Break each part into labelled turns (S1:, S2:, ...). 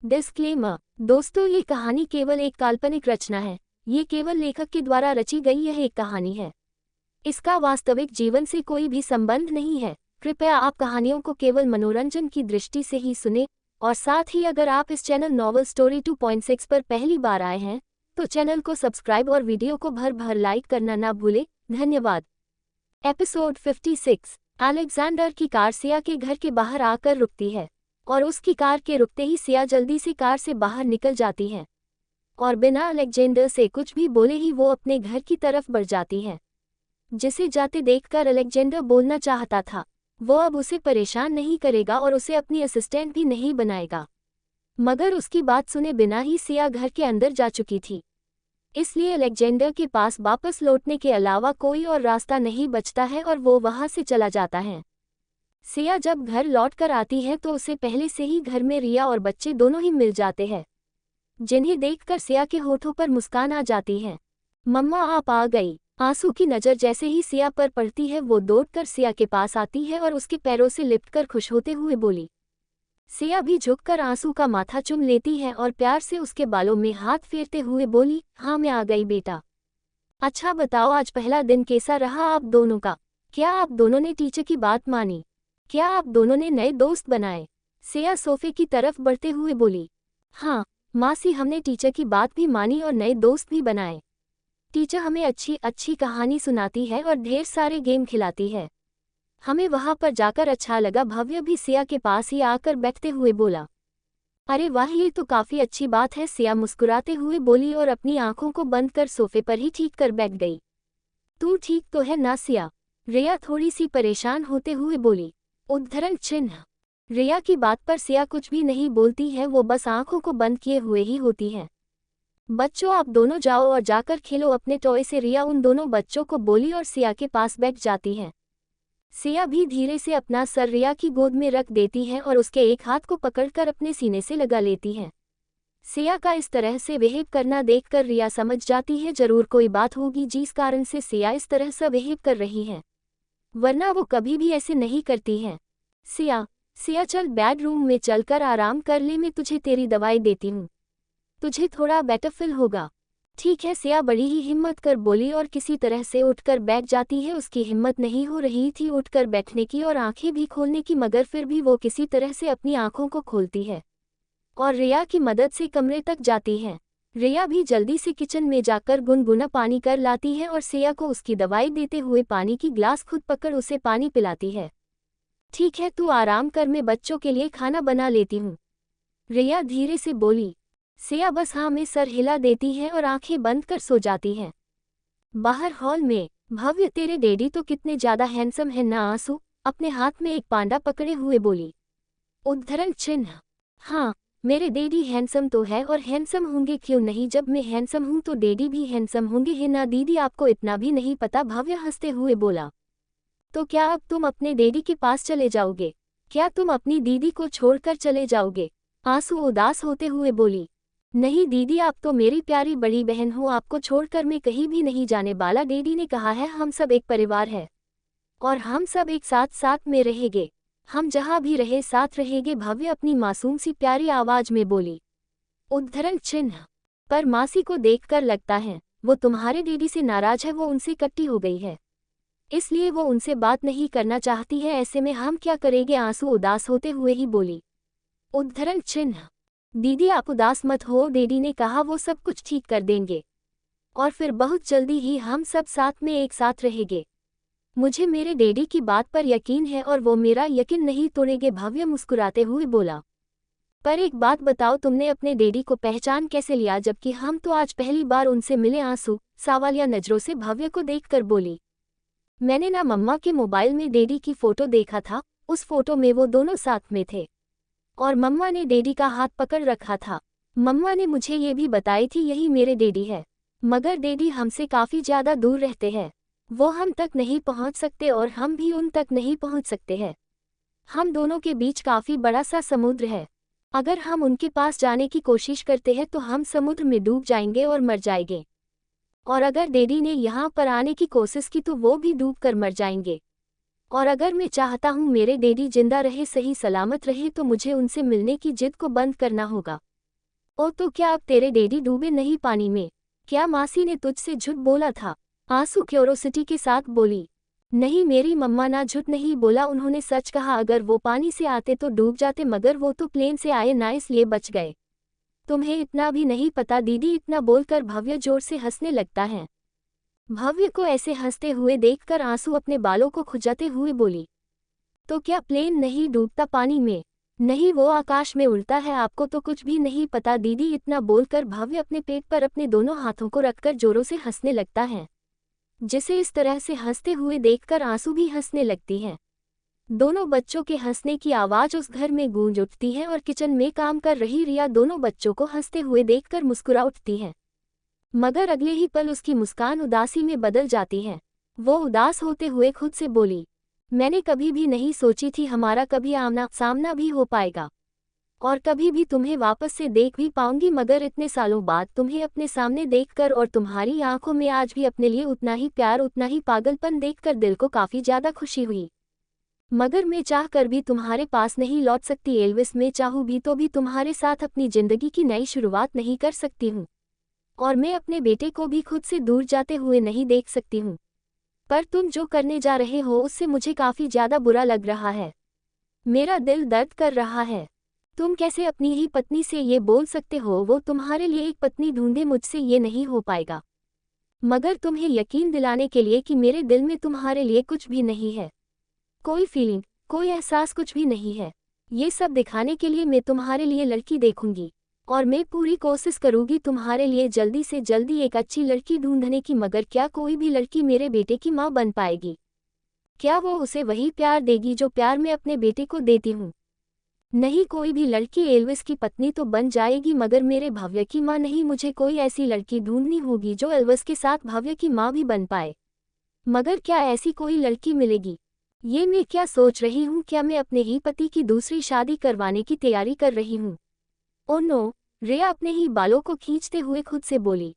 S1: Disclaimer. दोस्तों, ये कहानी केवल एक काल्पनिक रचना है। ये केवल लेखक के द्वारा रची गई यह एक कहानी है। इसका वास्तविक जीवन से कोई भी संबंध नहीं है। कृपया आप कहानियों को केवल मनोरंजन की दृष्टि से ही सुने, और साथ ही अगर आप इस चैनल नॉवल स्टोरी 2.6 पर पहली बार आए हैं तो चैनल को सब्सक्राइब और वीडियो को भर भर लाइक करना ना भूलें। धन्यवाद। एपिसोड 56। अलेक्जेंडर की कार सिया के घर के बाहर आकर रुकती है, और उसकी कार के रुकते ही सिया जल्दी से कार से बाहर निकल जाती है और बिना अलेक्जेंडर से कुछ भी बोले ही वो अपने घर की तरफ बढ़ जाती है। जिसे जाते देखकर अलेक्जेंडर बोलना चाहता था, वो अब उसे परेशान नहीं करेगा और उसे अपनी असिस्टेंट भी नहीं बनाएगा, मगर उसकी बात सुने बिना ही सिया घर के अंदर जा चुकी थी। इसलिए अलेक्जेंडर के पास वापस लौटने के अलावा कोई और रास्ता नहीं बचता है और वो वहां से चला जाता है। सिया जब घर लौटकर आती है तो उसे पहले से ही घर में रिया और बच्चे दोनों ही मिल जाते हैं, जिन्हें देखकर सिया के होठों पर मुस्कान आ जाती है। मम्मा, आप आ गई। आंसू की नज़र जैसे ही सिया पर पड़ती है वो दौड़कर सिया के पास आती है और उसके पैरों से लिपटकर खुश होते हुए बोली। सिया भी झुककर आंसू का माथा चूम लेती है और प्यार से उसके बालों में हाथ फेरते हुए बोली, हाँ मैं आ गई बेटा। अच्छा बताओ, आज पहला दिन कैसा रहा आप दोनों का? क्या आप दोनों ने टीचर की बात मानी? क्या आप दोनों ने नए दोस्त बनाए? सिया सोफे की तरफ बढ़ते हुए बोली। हाँ मासी, हमने टीचर की बात भी मानी और नए दोस्त भी बनाए। टीचर हमें अच्छी अच्छी कहानी सुनाती है और ढेर सारे गेम खिलाती है। हमें वहाँ पर जाकर अच्छा लगा। भव्य भी सिया के पास ही आकर बैठते हुए बोला। अरे वाह, ये तो काफ़ी अच्छी बात है, सिया मुस्कुराते हुए बोली और अपनी आंखों को बंद कर सोफे पर ही ठीक कर बैठ गई। तू ठीक तो है ना सिया? रिया थोड़ी सी परेशान होते हुए बोली। उद्धरण चिन्ह। रिया की बात पर सिया कुछ भी नहीं बोलती है, वो बस आंखों को बंद किए हुए ही होती है। बच्चों, आप दोनों जाओ और जाकर खेलो अपने टॉय से, रिया उन दोनों बच्चों को बोली और सिया के पास बैठ जाती है। सिया भी धीरे से अपना सर रिया की गोद में रख देती है और उसके एक हाथ को पकड़कर अपने सीने से लगा लेती है। सिया का इस तरह से बिहेव करना देखकर रिया समझ जाती है जरूर कोई बात होगी जिस कारण से सिया इस तरह से बिहेव कर रही है, वरना वो कभी भी ऐसे नहीं करती है। सिया चल बेडरूम में चलकर आराम कर ले, मैं तुझे तेरी दवाई देती हूँ, तुझे थोड़ा बेटर फील होगा। ठीक है, सिया बड़ी ही हिम्मत कर बोली और किसी तरह से उठकर बैठ जाती है। उसकी हिम्मत नहीं हो रही थी उठकर बैठने की और आंखें भी खोलने की, मगर फिर भी वो किसी तरह से अपनी आंखों को खोलती है और रिया की मदद से कमरे तक जाती है। रिया भी जल्दी से किचन में जाकर गुनगुना पानी कर लाती है और सिया को उसकी दवाई देते हुए पानी की ग्लास खुद पकड़ उसे पानी पिलाती है। ठीक है, तू आराम कर, मैं बच्चों के लिए खाना बना लेती हूँ, रिया धीरे से बोली। सिया बस हाँ में सर हिला देती है और आंखें बंद कर सो जाती है। बाहर हॉल में भव्य, तेरे डैडी तो कितने ज्यादा हैंडसम है ना? आंसू अपने हाथ में एक पांडा पकड़े हुए बोली। उद्धरण चिन्ह। हाँ, मेरे डैडी हैंडसम तो है, और हैंडसम होंगे क्यों नहीं, जब मैं हैंडसम हूँ तो डैडी भी हैंडसम होंगे, है ना दीदी? आपको इतना भी नहीं पता, भव्य हंसते हुए बोला। तो क्या अब तुम अपने डैडी के पास चले जाओगे? क्या तुम अपनी दीदी को छोड़कर चले जाओगे? आंसू उदास होते हुए बोली। नहीं दीदी, आप तो मेरी प्यारी बड़ी बहन हो, आपको छोड़कर मैं कहीं भी नहीं जाने वाला। डैडी ने कहा है हम सब एक परिवार है और हम सब एक साथ साथ में रहेंगे, हम जहाँ भी रहे साथ रहेंगे, भव्य अपनी मासूम सी प्यारी आवाज में बोली। उद्धरण चिन्ह। पर मासी को देखकर लगता है वो तुम्हारे डैडी से नाराज है, वो उनसे कट्टी हो गई है, इसलिए वो उनसे बात नहीं करना चाहती है, ऐसे में हम क्या करेंगे? आंसू उदास होते हुए ही बोली। उद्धरण चिन्ह। दीदी आप उदास मत हो, डैडी ने कहा वो सब कुछ ठीक कर देंगे और फिर बहुत जल्दी ही हम सब साथ में एक साथ रहेंगे। मुझे मेरे डैडी की बात पर यकीन है और वो मेरा यकीन नहीं तोड़ेंगे, भव्य मुस्कुराते हुए बोला। पर एक बात बताओ, तुमने अपने डैडी को पहचान कैसे लिया, जबकि हम तो आज पहली बार उनसे मिले? आंसू सवालिया नजरों से भव्य को देखकर बोली। मैंने ना मम्मा के मोबाइल में डैडी की फोटो देखा था, उस फोटो में वो दोनों साथ में थे और मम्मा ने डैडी का हाथ पकड़ रखा था। मम्मा ने मुझे ये भी बताई थी यही मेरे डैडी है, मगर डैडी हमसे काफ़ी ज़्यादा दूर रहते हैं, वो हम तक नहीं पहुंच सकते और हम भी उन तक नहीं पहुंच सकते हैं। हम दोनों के बीच काफ़ी बड़ा सा समुद्र है, अगर हम उनके पास जाने की कोशिश करते हैं तो हम समुद्र में डूब जाएंगे और मर जाएंगे, और अगर डैडी ने यहाँ पर आने की कोशिश की तो वो भी डूब कर मर जाएंगे। और अगर मैं चाहता हूँ मेरे डैडी जिंदा रहे, सही सलामत रहे, तो मुझे उनसे मिलने की जिद को बंद करना होगा। ओ तो क्या अब तेरे डैडी डूबे नहीं पानी में? क्या मासी ने तुझसे झूठ बोला था? आंसू क्यूरोसिटी के साथ बोली। नहीं मेरी मम्मा ना झूठ नहीं बोला, उन्होंने सच कहा। अगर वो पानी से आते तो डूब जाते, मगर वो तो प्लेन से आए ना, इसलिए बच गए। तुम्हें इतना भी नहीं पता दीदी। इतना बोलकर भव्य जोर से हंसने लगता है। भव्य को ऐसे हंसते हुए देखकर आंसू अपने बालों को खुजाते हुए बोली, तो क्या प्लेन नहीं डूबता पानी में? नहीं, वो आकाश में उड़ता है। आपको तो कुछ भी नहीं पता दीदी। इतना बोलकर भव्य अपने पेट पर अपने दोनों हाथों को रखकर जोरों से हंसने लगता है। जिसे इस तरह से हंसते हुए देखकर आंसू भी हंसने लगती है। दोनों बच्चों के हंसने की आवाज उस घर में गूंज उठती है और किचन में काम कर रही रिया दोनों बच्चों को हंसते हुए देखकर मुस्कुरा उठती है। मगर अगले ही पल उसकी मुस्कान उदासी में बदल जाती है। वो उदास होते हुए खुद से बोली, मैंने कभी भी नहीं सोची थी हमारा कभी आमना सामना भी हो पाएगा और कभी भी तुम्हें वापस से देख भी पाऊंगी, मगर इतने सालों बाद तुम्हें अपने सामने देखकर और तुम्हारी आंखों में आज भी अपने लिए उतना ही प्यार, उतना ही पागलपन देखकर दिल को काफी ज्यादा खुशी हुई। मगर मैं चाह कर भी तुम्हारे पास नहीं लौट सकती एल्विस। मैं चाहूँ भी तो भी तुम्हारे साथ अपनी जिंदगी की नई शुरुआत नहीं कर सकती हूँ और मैं अपने बेटे को भी खुद से दूर जाते हुए नहीं देख सकती हूँ। पर तुम जो करने जा रहे हो उससे मुझे काफी ज्यादा बुरा लग रहा है। मेरा दिल दर्द कर रहा है। तुम कैसे अपनी ही पत्नी से ये बोल सकते हो? वो तुम्हारे लिए एक पत्नी ढूंढे, मुझसे ये नहीं हो पाएगा। मगर तुम्हें यकीन दिलाने के लिए कि मेरे दिल में तुम्हारे लिए कुछ भी नहीं है, कोई फीलिंग, कोई एहसास कुछ भी नहीं है। ये सब दिखाने के लिए मैं तुम्हारे लिए लड़की देखूंगी और मैं पूरी कोशिश करूंगी तुम्हारे लिए जल्दी से जल्दी एक अच्छी लड़की ढूंढने की। मगर क्या कोई भी लड़की मेरे बेटे की माँ बन पाएगी? क्या वो उसे वही प्यार देगी जो प्यार मैं अपने बेटे को देती हूँ? नहीं, कोई भी लड़की एल्विस की पत्नी तो बन जाएगी मगर मेरे भव्य की माँ नहीं। मुझे कोई ऐसी लड़की ढूंढनी होगी जो एल्विस के साथ भव्य की माँ भी बन पाए। मगर क्या ऐसी कोई लड़की मिलेगी? ये मैं क्या सोच रही हूँ? क्या मैं अपने ही पति की दूसरी शादी करवाने की तैयारी कर रही हूँ? ओ नो, रिया अपने ही बालों को खींचते हुए खुद से बोली।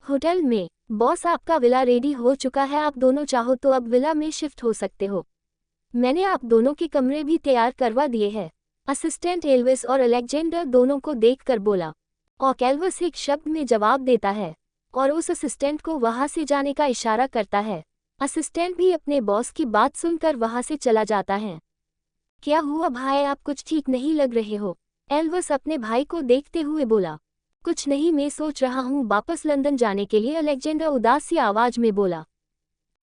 S1: होटल में, बॉस आपका विला रेडी हो चुका है, आप दोनों चाहो तो अब विला में शिफ्ट हो सकते हो। मैंने आप दोनों के कमरे भी तैयार करवा दिए हैं। असिस्टेंट एल्विस और अलेक्जेंडर दोनों को देखकर बोला और एल्विस एक शब्द में जवाब देता है और उस असिस्टेंट को वहां से जाने का इशारा करता है। असिस्टेंट भी अपने बॉस की बात सुनकर वहां से चला जाता है। क्या हुआ भाई, आप कुछ ठीक नहीं लग रहे हो? एल्विस अपने भाई को देखते हुए बोला। कुछ नहीं, मैं सोच रहा हूँ वापस लंदन जाने के लिए, अलेक्जेंडर उदास सी आवाज में बोला।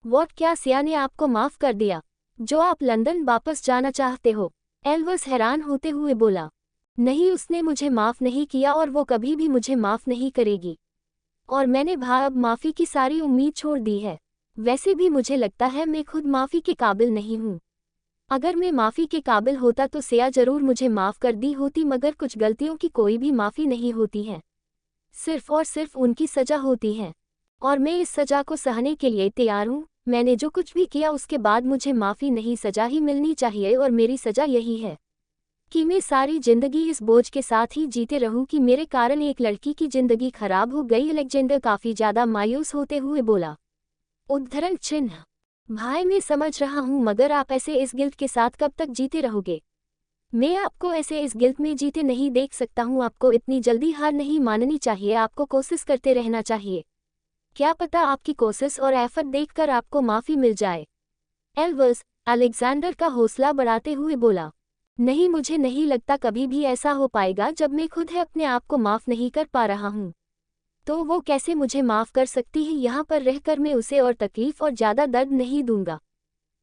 S1: व्हाट, क्या सिया ने आपको माफ कर दिया जो आप लंदन वापस जाना चाहते हो? एल्विस हैरान होते हुए बोला। नहीं, उसने मुझे माफ नहीं किया और वो कभी भी मुझे माफ नहीं करेगी और मैंने अब माफी की सारी उम्मीद छोड़ दी है। वैसे भी मुझे लगता है मैं खुद माफी के काबिल नहीं हूँ। अगर मैं माफी के काबिल होता तो सिया जरूर मुझे माफ कर दी होती, मगर कुछ गलतियों की कोई भी माफी नहीं होती है, सिर्फ और सिर्फ उनकी सजा होती है और मैं इस सजा को सहने के लिए तैयार हूँ। मैंने जो कुछ भी किया उसके बाद मुझे माफी नहीं, सजा ही मिलनी चाहिए और मेरी सजा यही है कि मैं सारी जिंदगी इस बोझ के साथ ही जीते रहूं कि मेरे कारण एक लड़की की जिंदगी खराब हो गई। अलेक्जेंडर काफी ज्यादा मायूस होते हुए बोला। उद्धरण चिन्ह। भाई, मैं समझ रहा हूँ, मगर आप ऐसे इस गिल्ट के साथ कब तक जीते रहोगे? मैं आपको ऐसे इस गिल्ट में जीते नहीं देख सकता हूँ। आपको इतनी जल्दी हार नहीं माननी चाहिए, आपको कोशिश करते रहना चाहिए। क्या पता आपकी कोशिश और एफर्ट देखकर आपको माफी मिल जाए। एल्विस अलेक्जेंडर का हौसला बढ़ाते हुए बोला। नहीं, मुझे नहीं लगता कभी भी ऐसा हो पाएगा। जब मैं खुद है अपने आप को माफ नहीं कर पा रहा हूँ तो वो कैसे मुझे माफ कर सकती है? यहाँ पर रहकर मैं उसे और तकलीफ और ज्यादा दर्द नहीं दूंगा।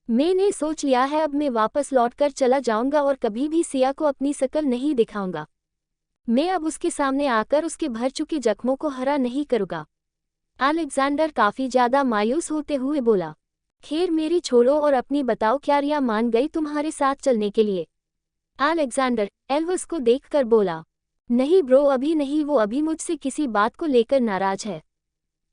S1: मैंने सोच लिया है, अब मैं वापस लौटकर चला जाऊंगा और कभी भी सिया को अपनी शकल नहीं दिखाऊंगा। मैं अब उसके सामने आकर उसके भर चुके जख्मों को हरा नहीं करूंगा। अलेक्जेंडर काफी ज्यादा मायूस होते हुए बोला। खैर मेरी छोड़ो और अपनी बताओ, क्या रिया मान गई तुम्हारे साथ चलने के लिए? अलेक्जेंडर एल्विस को देखकर बोला। नहीं ब्रो, अभी नहीं, वो अभी मुझसे किसी बात को लेकर नाराज है।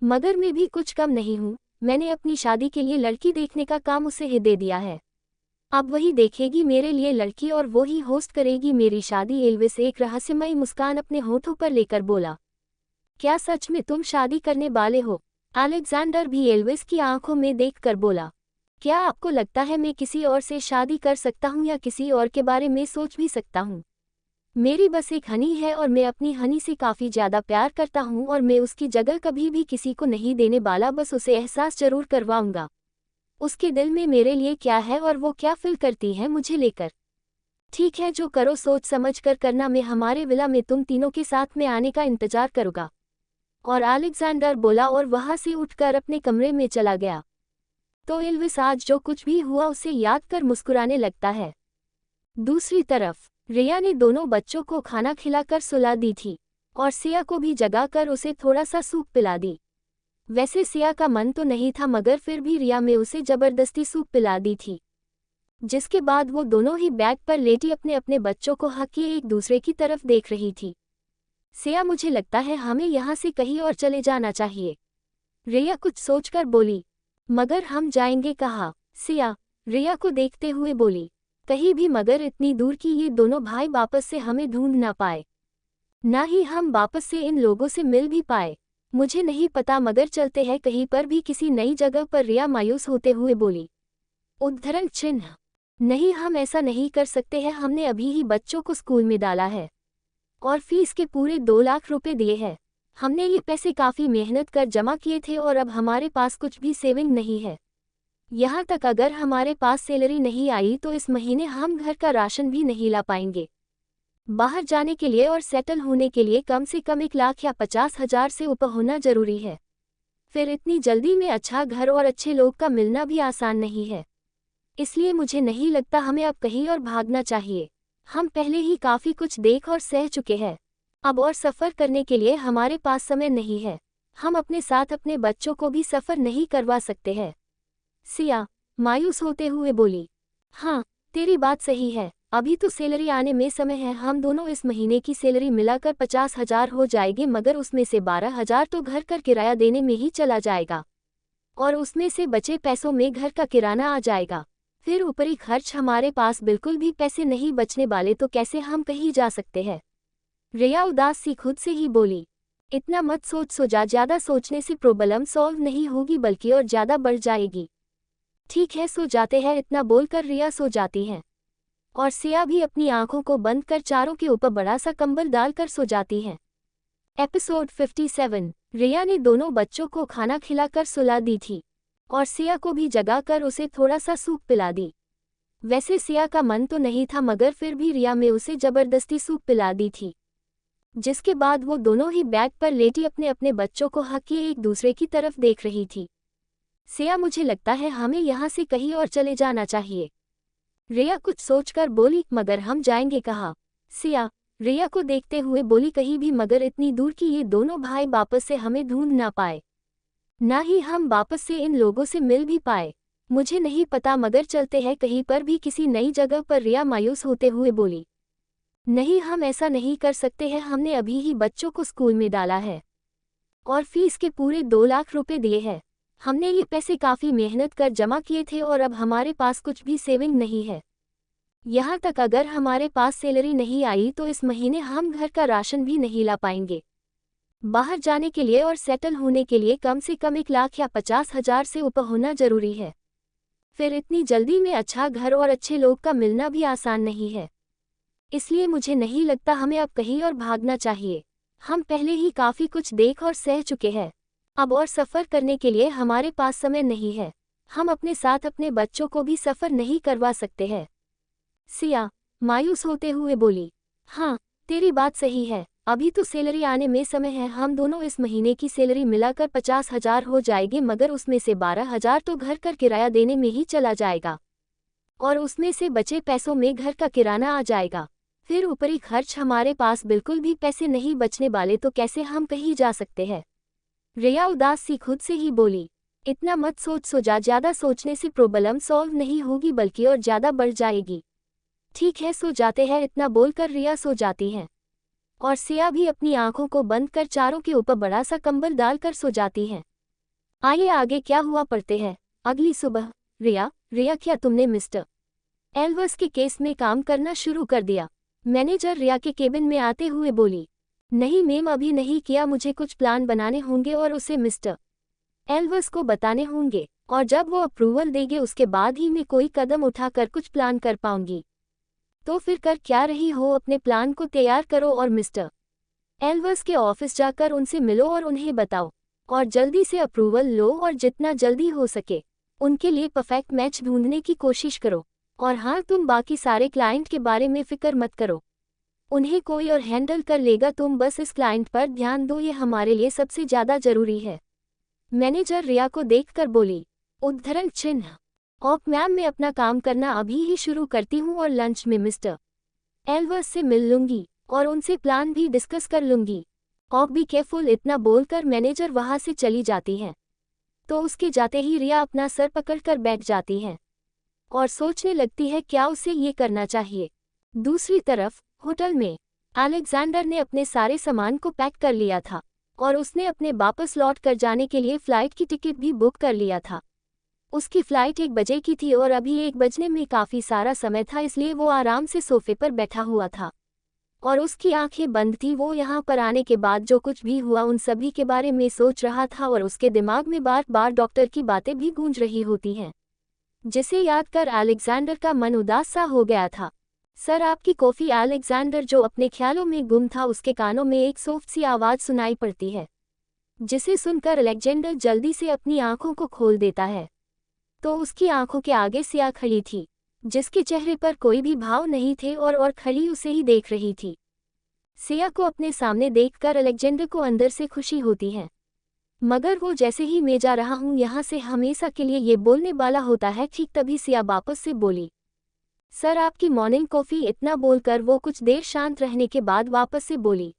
S1: मगर मैं भी कुछ कम नहीं हूँ। मैंने अपनी शादी के लिए लड़की देखने का काम उसे ही दे दिया है। अब वही देखेगी मेरे लिए लड़की और वो ही होस्ट करेगी मेरी शादी। एल्विस एक रहस्यमयी मुस्कान अपने होठों पर लेकर बोला। क्या सच में तुम शादी करने वाले हो? अलेक्जेंडर भी एल्विस की आंखों में देखकर बोला। क्या आपको लगता है मैं किसी और से शादी कर सकता हूँ या किसी और के बारे में सोच भी सकता हूँ? मेरी बस एक हनी है और मैं अपनी हनी से काफ़ी ज़्यादा प्यार करता हूँ और मैं उसकी जगह कभी भी किसी को नहीं देने वाला, बस उसे एहसास ज़रूर करवाऊँगा उसके दिल में मेरे लिए क्या है और वो क्या फील करती है मुझे लेकर। ठीक है, जो करो सोच समझ कर करना, मैं हमारे विला में तुम तीनों के साथ में आने का इंतजार करूँगा। और अलेक्जेंडर बोला और वहाँ से उठकर अपने कमरे में चला गया। तो एल्विस आज जो कुछ भी हुआ उसे याद कर मुस्कुराने लगता है। दूसरी तरफ रिया ने दोनों बच्चों को खाना खिलाकर सुला दी थी और सिया को भी जगाकर उसे थोड़ा सा सूप पिला दी। वैसे सिया का मन तो नहीं था, मगर फिर भी रिया में उसे जबरदस्ती सूप पिला दी थी, जिसके बाद वो दोनों ही बैग पर लेटी अपने अपने बच्चों को हक किए एक दूसरे की तरफ देख रही थी। सिया, मुझे लगता है हमें यहाँ से कहीं और चले जाना चाहिए, रिया कुछ सोचकर बोली। मगर हम जाएंगे कहाँ? सिया रिया को देखते हुए बोली। कहीं भी, मगर इतनी दूर कि ये दोनों भाई वापस से हमें ढूंढ ना पाए, ना ही हम वापस से इन लोगों से मिल भी पाए। मुझे नहीं पता, मगर चलते हैं कहीं पर भी, किसी नई जगह पर, रिया मायूस होते हुए बोली। उद्धरण चिन्ह। नहीं, हम ऐसा नहीं कर सकते हैं, हमने अभी ही बच्चों को स्कूल में डाला है और फीस के पूरे 2 लाख रुपए दिए हैं। हमने ये पैसे काफ़ी मेहनत कर जमा किए थे और अब हमारे पास कुछ भी सेविंग नहीं है। यहाँ तक अगर हमारे पास सैलरी नहीं आई तो इस महीने हम घर का राशन भी नहीं ला पाएंगे। बाहर जाने के लिए और सेटल होने के लिए कम से कम 1 लाख या 50,000 से ऊपर होना जरूरी है। फिर इतनी जल्दी में अच्छा घर और अच्छे लोग का मिलना भी आसान नहीं है। इसलिए मुझे नहीं लगता हमें अब कहीं और भागना चाहिए। हम पहले ही काफ़ी कुछ देख और सह चुके हैं। अब और सफ़र करने के लिए हमारे पास समय नहीं है। हम अपने साथ अपने बच्चों को भी सफ़र नहीं करवा सकते हैं। सिया मायूस होते हुए बोली। हाँ, तेरी बात सही है, अभी तो सैलरी आने में समय है। हम दोनों इस महीने की सैलरी मिलाकर 50,000 हो जाएगी, मगर उसमें से 12,000 तो घर का किराया देने में ही चला जाएगा और उसमें से बचे पैसों में घर का किराना आ जाएगा। फिर ऊपरी खर्च हमारे पास बिल्कुल भी पैसे नहीं बचने वाले, तो कैसे हम कहीं जा सकते हैं? रिया उदास सी खुद से ही बोली। इतना मत सोच, सो जा, ज़्यादा सोचने से प्रॉब्लम सॉल्व नहीं होगी बल्कि और ज़्यादा बढ़ जाएगी। ठीक है, सो जाते हैं। इतना बोलकर रिया सो जाती है और सिया भी अपनी आंखों को बंद कर चारों के ऊपर बड़ा सा कंबल डालकर सो जाती है। एपिसोड 57। रिया ने दोनों बच्चों को खाना खिलाकर सुला दी थी और सिया को भी जगाकर उसे थोड़ा सा सूप पिला दी। वैसे सिया का मन तो नहीं था, मगर फिर भी रिया में उसे जबरदस्ती सूप पिला दी थी, जिसके बाद वो दोनों ही बैग पर लेटी अपने अपने बच्चों को हक किए एक दूसरे की तरफ देख रही थी। सिया, मुझे लगता है हमें यहाँ से कहीं और चले जाना चाहिए, रिया कुछ सोचकर बोली। मगर हम जाएंगे कहाँ? सिया रिया को देखते हुए बोली। कहीं भी, मगर इतनी दूर कि ये दोनों भाई वापस से हमें ढूंढ ना पाए, ना ही हम वापस से इन लोगों से मिल भी पाए। मुझे नहीं पता, मगर चलते हैं कहीं पर भी, किसी नई जगह पर, रिया मायूस होते हुए बोली। नहीं, हम ऐसा नहीं कर सकते हैं, हमने अभी ही बच्चों को स्कूल में डाला है और फीस के पूरे 2 लाख रुपए दिए हैं। हमने ये पैसे काफ़ी मेहनत कर जमा किए थे और अब हमारे पास कुछ भी सेविंग नहीं है। यहाँ तक अगर हमारे पास सैलरी नहीं आई तो इस महीने हम घर का राशन भी नहीं ला पाएंगे। बाहर जाने के लिए और सेटल होने के लिए कम से कम 1 लाख या 50,000 से ऊपर होना जरूरी है। फिर इतनी जल्दी में अच्छा घर और अच्छे लोग का मिलना भी आसान नहीं है। इसलिए मुझे नहीं लगता हमें अब कहीं और भागना चाहिए। हम पहले ही काफ़ी कुछ देख और सह चुके हैं। अब और सफ़र करने के लिए हमारे पास समय नहीं है। हम अपने साथ अपने बच्चों को भी सफ़र नहीं करवा सकते हैं। सिया मायूस होते हुए बोली। हाँ, तेरी बात सही है, अभी तो सैलरी आने में समय है। हम दोनों इस महीने की सैलरी मिलाकर 50,000 हो जाएगी, मगर उसमें से 12,000 तो घर का किराया देने में ही चला जाएगा और उसमें से बचे पैसों में घर का किराना आ जाएगा। फिर ऊपरी खर्च हमारे पास बिल्कुल भी पैसे नहीं बचने वाले, तो कैसे हम कहीं जा सकते हैं? रिया उदास सी खुद से ही बोली। इतना मत सोच, सो जा, ज़्यादा सोचने से प्रॉब्लम सॉल्व नहीं होगी बल्कि और ज़्यादा बढ़ जाएगी। ठीक है, सो जाते हैं। इतना बोलकर रिया सो जाती है और सिया भी अपनी आंखों को बंद कर चारों के ऊपर बड़ा सा कंबल डालकर सो जाती है। आइए आगे क्या हुआ पढ़ते हैं। अगली सुबह। रिया क्या तुमने मिस्टर एल्वर्स के केस में काम करना शुरू कर दिया? मैनेजर रिया के केबिन में आते हुए बोली। नहीं मैम, अभी नहीं किया, मुझे कुछ प्लान बनाने होंगे और उसे मिस्टर एल्वर्स को बताने होंगे और जब वो अप्रूवल देंगे उसके बाद ही मैं कोई कदम उठाकर कुछ प्लान कर पाऊंगी। तो फिर कर क्या रही हो, अपने प्लान को तैयार करो और मिस्टर एल्वर्स के ऑफिस जाकर उनसे मिलो और उन्हें बताओ और जल्दी से अप्रूवल लो और जितना जल्दी हो सके उनके लिए परफेक्ट मैच ढूंढने की कोशिश करो। और हाँ, तुम बाकी सारे क्लाइंट के बारे में फिक्र मत करो, उन्हें कोई और हैंडल कर लेगा, तुम बस इस क्लाइंट पर ध्यान दो, ये हमारे लिए सबसे ज़्यादा ज़रूरी है। मैनेजर रिया को देखकर बोली, उद्धरण चिन्ह। ओक मैम, मैं अपना काम करना अभी ही शुरू करती हूँ और लंच में मिस्टर एल्वर्स से मिल लूंगी और उनसे प्लान भी डिस्कस कर लूंगी। ओक बी केयरफुल, इतना बोलकर मैनेजर वहाँ से चली जाती है। तो उसके जाते ही रिया अपना सर पकड़कर बैठ जाती है और सोचने लगती है क्या उसे ये करना चाहिए। दूसरी तरफ होटल में अलेक्जेंडर ने अपने सारे सामान को पैक कर लिया था और उसने अपने वापस लौट कर जाने के लिए फ़्लाइट की टिकट भी बुक कर लिया था। उसकी फ़्लाइट 1 बजे की थी और अभी 1 बजने में काफ़ी सारा समय था, इसलिए वो आराम से सोफे पर बैठा हुआ था और उसकी आंखें बंद थी। वो यहाँ पर आने के बाद जो कुछ भी हुआ उन सभी के बारे में सोच रहा था और उसके दिमाग में बार बार डॉक्टर की बातें भी गूंज रही होती हैं, जिसे याद कर अलेक्जेंडर का मन उदास सा हो गया था। सर, आपकी कॉफ़ी। अलेक्जेंडर जो अपने ख्यालों में गुम था, उसके कानों में एक सॉफ्ट सी आवाज़ सुनाई पड़ती है, जिसे सुनकर अलेक्जेंडर जल्दी से अपनी आंखों को खोल देता है। तो उसकी आंखों के आगे सिया खड़ी थी, जिसके चेहरे पर कोई भी भाव नहीं थे और खड़ी उसे ही देख रही थी। सिया को अपने सामने देखकर अलेक्जेंडर को अंदर से खुशी होती है, मगर वो जैसे ही मैं जा रहा हूँ यहाँ से हमेशा के लिए ये बोलने वाला होता है। ठीक तभी सिया वापस से बोली, सर आपकी मॉर्निंग कॉफ़ी। इतना बोलकर वो कुछ देर शांत रहने के बाद वापस से बोली,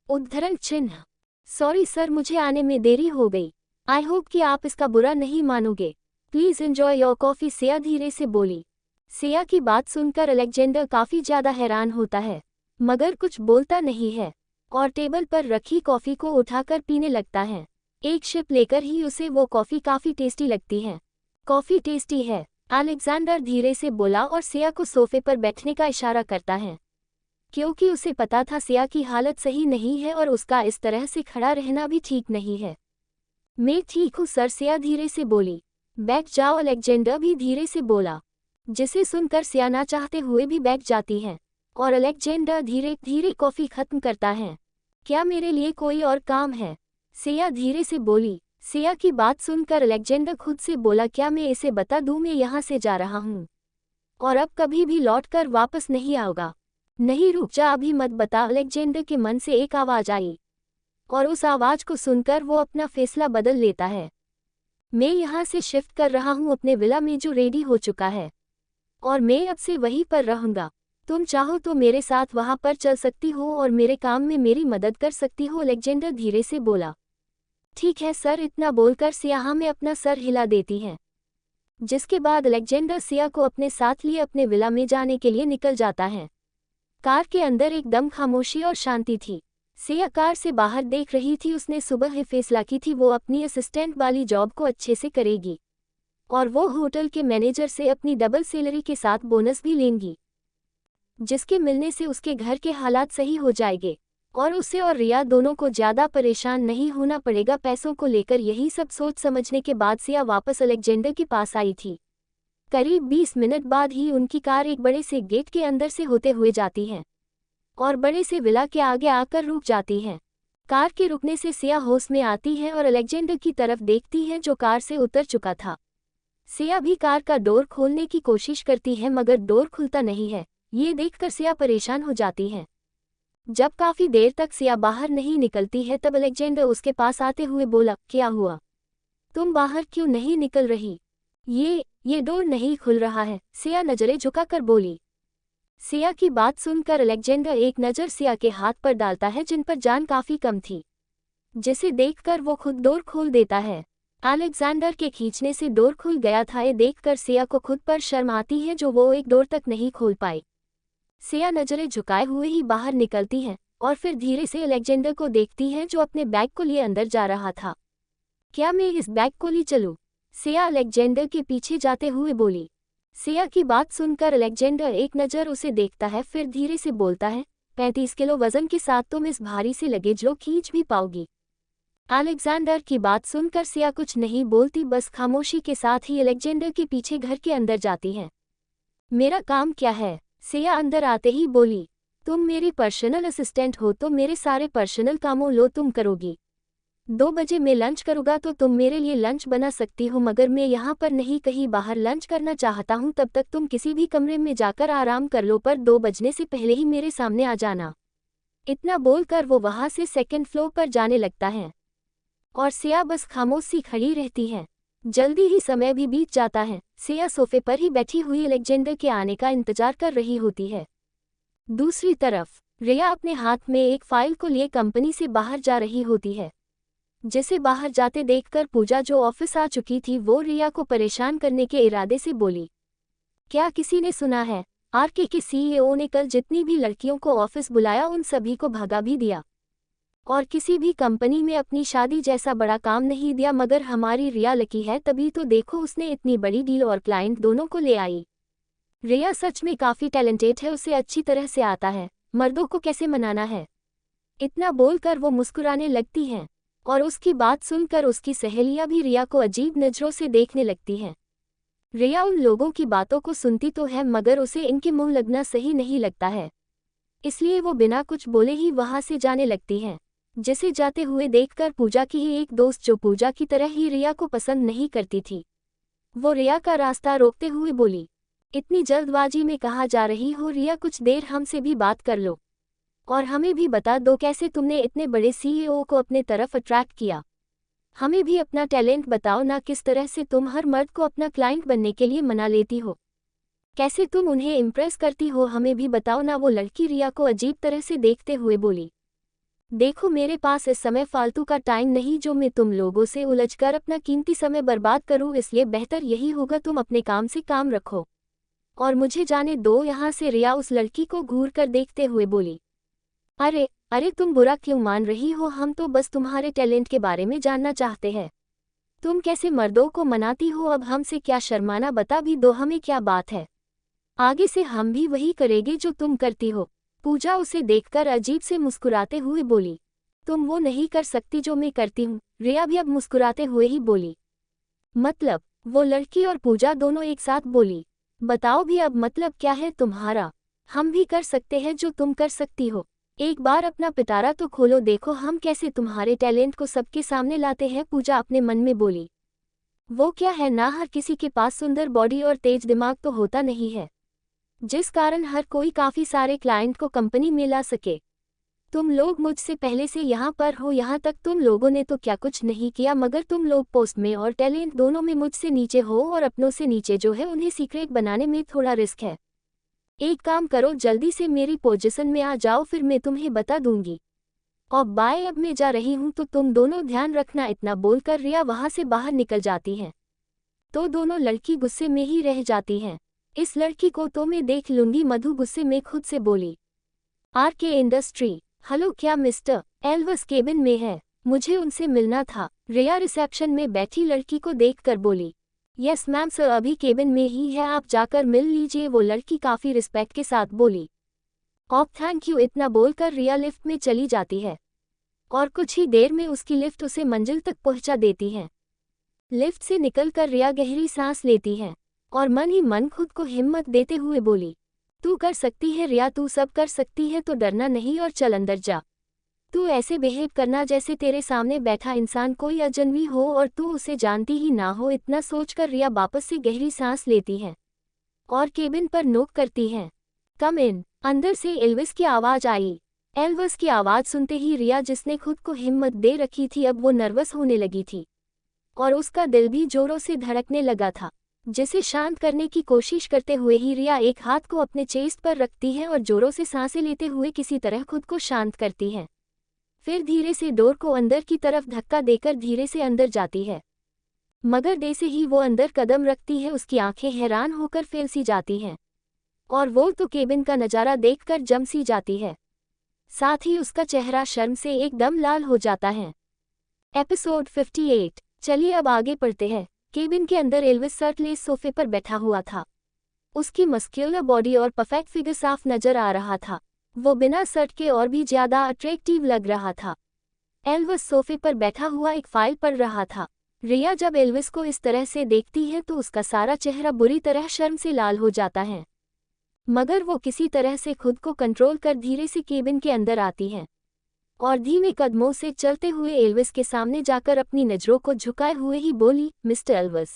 S1: उद्धरण चिन्ह। सॉरी सर, मुझे आने में देरी हो गई। आई होप कि आप इसका बुरा नहीं मानोगे। Please enjoy your coffee, Siya धीरे से बोली। सिया की बात सुनकर अलेक्जेंडर काफ़ी ज़्यादा हैरान होता है, मगर कुछ बोलता नहीं है और टेबल पर रखी कॉफ़ी को उठाकर पीने लगता है। एक शिप लेकर ही उसे वो कॉफ़ी काफ़ी टेस्टी लगती है। कॉफ़ी टेस्टी है, अलेक्जेंडर धीरे से बोला और सिया को सोफे पर बैठने का इशारा करता है, क्योंकि उसे पता था सिया की हालत सही नहीं है और उसका इस तरह से खड़ा रहना भी ठीक नहीं है। मैं ठीक हूँ सर, सिया धीरे से बोली। बैठ जाओ, अलेक्जेंडर भी धीरे से बोला, जिसे सुनकर सिया ना चाहते हुए भी बैठ जाती है और अलेक्जेंडर धीरे धीरे कॉफ़ी खत्म करता है। क्या मेरे लिए कोई और काम है? सिया धीरे से बोली। सिया की बात सुनकर अलेक्जेंडर खुद से बोला, क्या मैं इसे बता दूं मैं यहाँ से जा रहा हूँ और अब कभी भी लौटकर वापस नहीं आऊँगा? नहीं, रुक जा, अभी मत बता। अलेक्जेंडर के मन से एक आवाज़ आई और उस आवाज़ को सुनकर वो अपना फैसला बदल लेता है। मैं यहाँ से शिफ्ट कर रहा हूँ अपने विला में जो रेडी हो चुका है और मैं अब से वहीं पर रहूँगा। तुम चाहो तो मेरे साथ वहाँ पर चल सकती हो और मेरे काम में मेरी मदद कर सकती हो, अलेक्जेंडर धीरे से बोला। ठीक है सर, इतना बोलकर सिया में अपना सर हिला देती है, जिसके बाद अलेक्जेंडर सिया को अपने साथ लिए अपने विला में जाने के लिए निकल जाता है। कार के अंदर एकदम खामोशी और शांति थी। सिया कार से बाहर देख रही थी। उसने सुबह ही फैसला की थी वो अपनी असिस्टेंट वाली जॉब को अच्छे से करेगी और वो होटल के मैनेजर से अपनी डबल सैलरी के साथ बोनस भी लेंगी, जिसके मिलने से उसके घर के हालात सही हो जाएंगे और उसे और रिया दोनों को ज़्यादा परेशान नहीं होना पड़ेगा पैसों को लेकर। यही सब सोच समझने के बाद सिया वापस अलेक्जेंडर के पास आई थी। करीब 20 मिनट बाद ही उनकी कार एक बड़े से गेट के अंदर से होते हुए जाती है और बड़े से विला के आगे आकर रुक जाती है। कार के रुकने से सिया होश में आती है और अलेक्जेंडर की तरफ देखती है जो कार से उतर चुका था। सिया भी कार का डोर खोलने की कोशिश करती है, मगर डोर खुलता नहीं है। ये देखकर सिया परेशान हो जाती है। जब काफ़ी देर तक सिया बाहर नहीं निकलती है तब अलेक्जेंडर उसके पास आते हुए बोला, क्या हुआ, तुम बाहर क्यों नहीं निकल रही? ये डोर नहीं खुल रहा है, सिया नज़रें झुकाकर बोली। सिया की बात सुनकर अलेक्जेंडर एक नज़र सिया के हाथ पर डालता है जिन पर जान काफ़ी कम थी, जिसे देखकर वो खुद डोर खोल देता है। अलेक्जेंडर के खींचने से डोर खुल गया था। ये देखकर सिया को खुद पर शर्म आती है जो वो एक डोर तक नहीं खोल पाई। सिया नज़रें झुकाए हुए ही बाहर निकलती है और फिर धीरे से अलेक्जेंडर को देखती है जो अपने बैग को लिए अंदर जा रहा था। क्या मैं इस बैग को ले चलूं? सिया अलेक्जेंडर के पीछे जाते हुए बोली। सिया की बात सुनकर अलेक्जेंडर एक नज़र उसे देखता है, फिर धीरे से बोलता है, 35 किलो वजन के साथ तुम इस भारी से लगेज को खींच भी पाओगी? अलेक्जेंडर की बात सुनकर सिया कुछ नहीं बोलती, बस खामोशी के साथ ही अलेक्जेंडर के पीछे घर के अंदर जाती है। मेरा काम क्या है? सिया अंदर आते ही बोली, तुम मेरी पर्सनल असिस्टेंट हो तो मेरे सारे पर्सनल कामों लो तुम करोगी। 2 बजे मैं लंच करूँगा तो तुम मेरे लिए लंच बना सकती हो, मगर मैं यहाँ पर नहीं कहीं बाहर लंच करना चाहता हूँ, तब तक तुम किसी भी कमरे में जाकर आराम कर लो, पर 2 बजने से पहले ही मेरे सामने आ जाना। इतना बोलकर वो वहाँ से सेकंड फ्लोर पर जाने लगता है और सिया बस खामोश सी खड़ी रहती है। जल्दी ही समय भी बीत जाता है। सिया सोफे पर ही बैठी हुई अलेक्जेंडर के आने का इंतजार कर रही होती है। दूसरी तरफ रिया अपने हाथ में एक फाइल को लिए कंपनी से बाहर जा रही होती है। जिसे बाहर जाते देखकर पूजा, जो ऑफिस आ चुकी थी, वो रिया को परेशान करने के इरादे से बोली, क्या किसी ने सुना है? आरके के सीईओ ने कल जितनी भी लड़कियों को ऑफिस बुलाया उन सभी को भगा भी दिया और किसी भी कंपनी में अपनी शादी जैसा बड़ा काम नहीं दिया, मगर हमारी रिया लकी है, तभी तो देखो उसने इतनी बड़ी डील और क्लाइंट दोनों को ले आई। रिया सच में काफ़ी टैलेंटेड है, उसे अच्छी तरह से आता है मर्दों को कैसे मनाना है। इतना बोलकर वो मुस्कुराने लगती हैं और उसकी बात सुनकर उसकी सहेलियां भी रिया को अजीब नज़रों से देखने लगती हैं। रिया उन लोगों की बातों को सुनती तो है, मगर उसे इनके मुंह लगना सही नहीं लगता है, इसलिए वो बिना कुछ बोले ही वहां से जाने लगती हैं। जिसे जाते हुए देखकर पूजा की ही एक दोस्त, जो पूजा की तरह ही रिया को पसंद नहीं करती थी, वो रिया का रास्ता रोकते हुए बोली, इतनी जल्दबाजी में कहाँ जा रही हो रिया? कुछ देर हमसे भी बात कर लो और हमें भी बता दो कैसे तुमने इतने बड़े सीईओ को अपने तरफ अट्रैक्ट किया। हमें भी अपना टैलेंट बताओ ना, किस तरह से तुम हर मर्द को अपना क्लाइंट बनने के लिए मना लेती हो, कैसे तुम उन्हें इम्प्रेस करती हो, हमें भी बताओ ना। वो लड़की रिया को अजीब तरह से देखते हुए बोली, देखो मेरे पास इस समय फालतू का टाइम नहीं जो मैं तुम लोगों से उलझकर अपना कीमती समय बर्बाद करूं, इसलिए बेहतर यही होगा तुम अपने काम से काम रखो और मुझे जाने दो यहाँ से। रिया उस लड़की को घूर कर देखते हुए बोली, अरे अरे तुम बुरा क्यों मान रही हो? हम तो बस तुम्हारे टैलेंट के बारे में जानना चाहते हैं, तुम कैसे मर्दों को मनाती हो? अब हमसे क्या शर्माना, बता भी दो हमें क्या बात है, आगे से हम भी वही करेंगे जो तुम करती हो। पूजा उसे देखकर अजीब से मुस्कुराते हुए बोली, तुम वो नहीं कर सकती जो मैं करती हूँ। रिया भी अब मुस्कुराते हुए ही बोली, मतलब? वो लड़की और पूजा दोनों एक साथ बोली, बताओ भी अब मतलब क्या है तुम्हारा? हम भी कर सकते हैं जो तुम कर सकती हो, एक बार अपना पिटारा तो खोलो, देखो हम कैसे तुम्हारे टैलेंट को सबके सामने लाते हैं। पूजा अपने मन में बोली, वो क्या है ना, हर किसी के पास सुंदर बॉडी और तेज दिमाग तो होता नहीं है, जिस कारण हर कोई काफ़ी सारे क्लाइंट को कंपनी में ला सके। तुम लोग मुझसे पहले से यहाँ पर हो, यहाँ तक तुम लोगों ने तो क्या कुछ नहीं किया, मगर तुम लोग पोस्ट में और टैलेंट दोनों में मुझसे नीचे हो और अपनों से नीचे जो है उन्हें सीक्रेट बनाने में थोड़ा रिस्क है। एक काम करो, जल्दी से मेरी पोजीशन में आ जाओ, फिर मैं तुम्हें बता दूंगी। और बाय, अब मैं जा रही हूँ तो तुम दोनों ध्यान रखना। इतना बोलकर रिया वहाँ से बाहर निकल जाती है तो दोनों लड़की गुस्से में ही रह जाती हैं। इस लड़की को तो मैं देख लूंगी, मधु गुस्से में खुद से बोली। आरके इंडस्ट्री, हेलो, क्या मिस्टर एल्वस केबिन में है? मुझे उनसे मिलना था। रिया रिसेप्शन में बैठी लड़की को देखकर बोली, यस मैम सर, अभी केबिन में ही है, आप जाकर मिल लीजिए। वो लड़की काफ़ी रिस्पेक्ट के साथ बोली, ऑफ थैंक यू। इतना बोलकर रिया लिफ्ट में चली जाती है और कुछ ही देर में उसकी लिफ्ट उसे मंजिल तक पहुंचा देती है। लिफ्ट से निकलकर रिया गहरी सांस लेती है और मन ही मन खुद को हिम्मत देते हुए बोली, तू कर सकती है रिया, तू सब कर सकती है, तो डरना नहीं और चल अंदर जा। तू ऐसे बिहेव करना जैसे तेरे सामने बैठा इंसान कोई अजनबी हो और तू उसे जानती ही ना हो। इतना सोचकर रिया वापस से गहरी सांस लेती है और केबिन पर नोक करती है, कम इन। अंदर से एल्विस की आवाज़ आई। एल्विस की आवाज़ सुनते ही रिया, जिसने खुद को हिम्मत दे रखी थी, अब वो नर्वस होने लगी थी और उसका दिल भी जोरों से धड़कने लगा था। जिसे शांत करने की कोशिश करते हुए ही रिया एक हाथ को अपने चेस्ट पर रखती है और जोरों से सांसें लेते हुए किसी तरह खुद को शांत करती है। फिर धीरे से डोर को अंदर की तरफ धक्का देकर धीरे से अंदर जाती है, मगर जैसे ही वो अंदर कदम रखती है उसकी आंखें हैरान होकर फैल सी जाती हैं और वो तो केबिन का नज़ारा देखकर जम सी जाती है, साथ ही उसका चेहरा शर्म से एकदम लाल हो जाता है। एपिसोड 58। चलिए अब आगे पढ़ते हैं। केबिन के अंदर एल्विस शर्टलेस सोफे पर बैठा हुआ था। उसकी मस्क्यूलर बॉडी और परफेक्ट फिगर साफ नजर आ रहा था। वो बिना शर्ट के और भी ज्यादा अट्रैक्टिव लग रहा था। एल्विस सोफे पर बैठा हुआ एक फाइल पढ़ रहा था। रिया जब एल्विस को इस तरह से देखती है तो उसका सारा चेहरा बुरी तरह शर्म से लाल हो जाता है मगर वो किसी तरह से खुद को कंट्रोल कर धीरे से केबिन के अंदर आती है और धीमे कदमों से चलते हुए एल्विस के सामने जाकर अपनी नज़रों को झुकाए हुए ही बोली, मिस्टर एल्विस।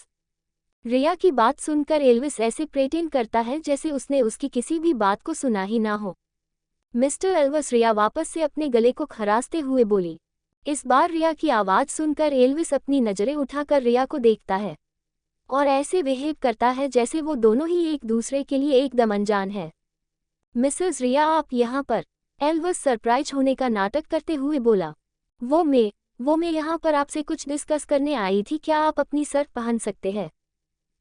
S1: रिया की बात सुनकर एल्विस ऐसे प्रेटेंड करता है जैसे उसने उसकी किसी भी बात को सुना ही ना हो। मिस्टर एल्विस, रिया वापस से अपने गले को खराशते हुए बोली। इस बार रिया की आवाज़ सुनकर एल्विस अपनी नज़रें उठाकर रिया को देखता है और ऐसे बिहेव करता है जैसे वो दोनों ही एक दूसरे के लिए एकदम अनजान है। मिसेस रिया, आप यहाँ पर? एल्विस सरप्राइज होने का नाटक करते हुए बोला। वो मैं यहाँ पर आपसे कुछ डिस्कस करने आई थी। क्या आप अपनी शर्ट पहन सकते हैं